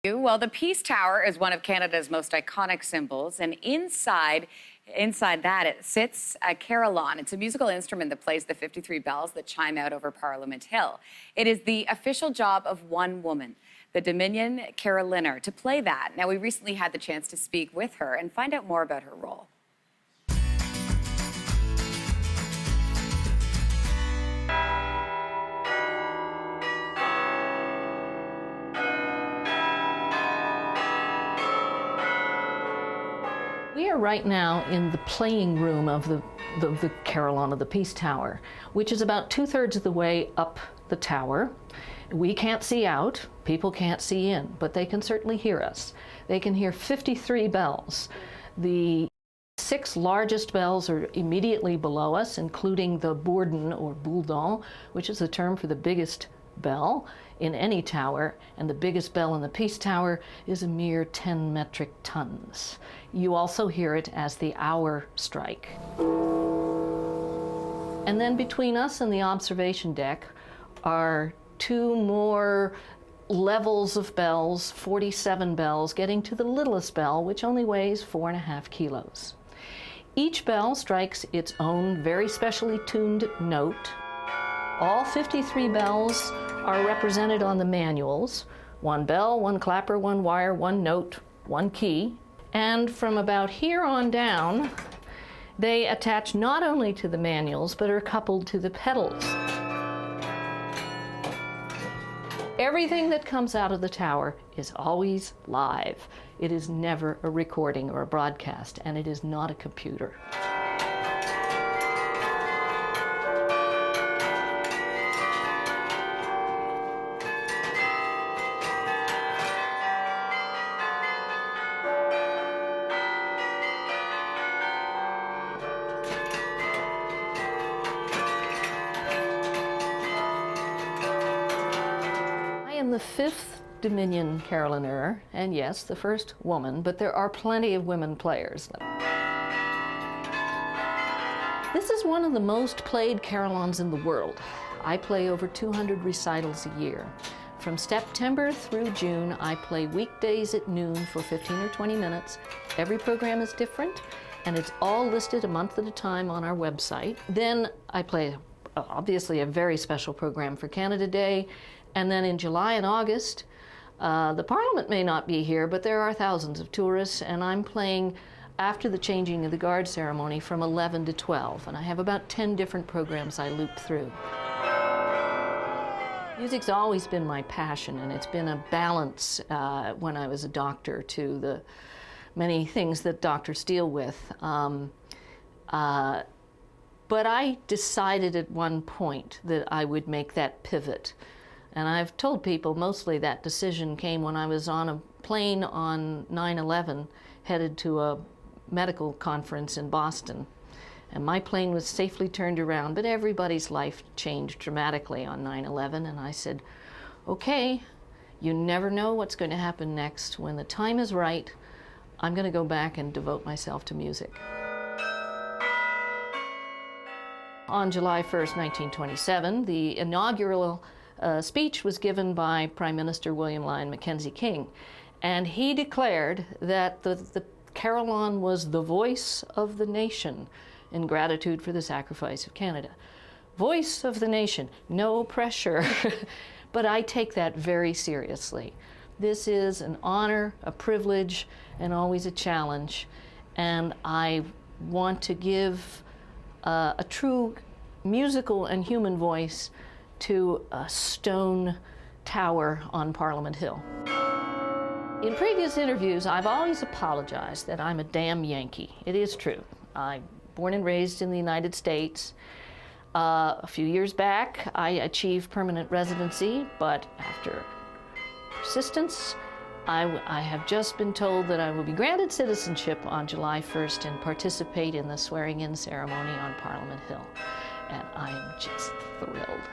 Well, the Peace Tower is one of Canada's most iconic symbols, and inside that it sits a carillon. It's a musical instrument that plays the 53 bells that chime out over Parliament Hill. It is the official job of one woman, the Dominion Carillonneur, to play that. Now, we recently had the chance to speak with her and find out more about her role. We are right now in the playing room of the carillon of the Peace Tower, which is about 2/3 of the way up the tower. We can't see out, people can't see in, but they can certainly hear us. They can hear 53 bells. The 6 largest bells are immediately below us, including the bourdon or bourdon, which is the term for the biggest bell in any tower, and the biggest bell in the Peace Tower is a mere 10 metric tons. You also hear it as the hour strike. And then between us and the observation deck are 2 more levels of bells, 47 bells, getting to the littlest bell, which only weighs 4.5 kilos. Each bell strikes its own very specially tuned note. All 53 bells are represented on the manuals. 1 bell, 1 clapper, 1 wire, 1 note, 1 key. And from about here on down, they attach not only to the manuals, but are coupled to the pedals. Everything that comes out of the tower is always live. It is never a recording or a broadcast, and it is not a computer. I am the 5th Dominion Carillonneur, and yes, the first woman, but there are plenty of women players. This is one of the most played carillons in the world. I play over 200 recitals a year. From September through June, I play weekdays at noon for 15 or 20 minutes. Every program is different, and it's all listed a month at a time on our website. Then I play, obviously, a very special program for Canada Day. And then in July and August, the Parliament may not be here, but there are thousands of tourists, and I'm playing after the changing of the guard ceremony from 11 to 12, and I have about 10 different programs I loop through. Music's always been my passion, and it's been a balance when I was a doctor to the many things that doctors deal with. But I decided at one point that I would make that pivot. And I've told people mostly that decision came when I was on a plane on 9/11 headed to a medical conference in Boston. And my plane was safely turned around, but everybody's life changed dramatically on 9/11. And I said, okay, you never know what's going to happen next. When the time is right, I'm going to go back and devote myself to music. On July 1st, 1927, the inaugural speech was given by Prime Minister William Lyon Mackenzie King, and he declared that the carillon was the voice of the nation in gratitude for the sacrifice of Canada. Voice of the nation, no pressure, but I take that very seriously. This is an honor, a privilege, and always a challenge, and I want to give a true musical and human voice to a stone tower on Parliament Hill. In previous interviews, I've always apologized that I'm a damn Yankee. It is true. I'm born and raised in the United States. A few years back, I achieved permanent residency, but after persistence, I have just been told that I will be granted citizenship on July 1st and participate in the swearing-in ceremony on Parliament Hill. And I'm just thrilled.